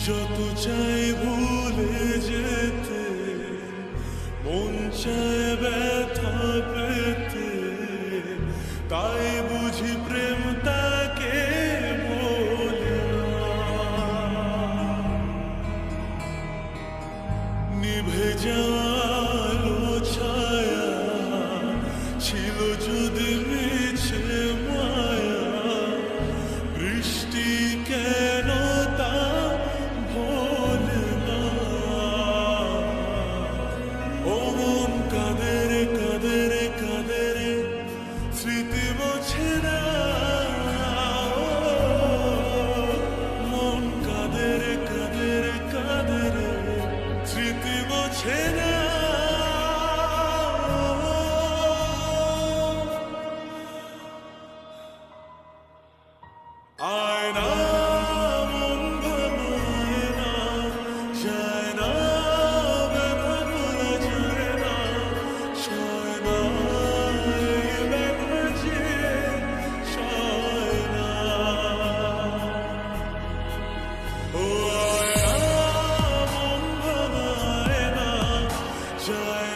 যত চাই ভুলে যেতে, মন চায় ব্যথা পেতে, তাই বুঝি প্রেম তাকে বলে না। নিভে যাওয়ালো ছায়া ছিল যদি মিছে মায়া, বৃষ্টি কেন তা ভোলে না। ও মন কাঁদে রে কাঁদে রে কাঁদে রে, স্মৃতি মোছে না। মন কাঁদে রে কাঁদে রে কাঁদে রে, স্মৃতি মোছে না। আয়না মন ভাঙায় না, যায় না ব্যথা ভোলা যায় না, সয় না এই ব্যথা যে সয় না। ও আয়না মন ভাঙায় না, যায়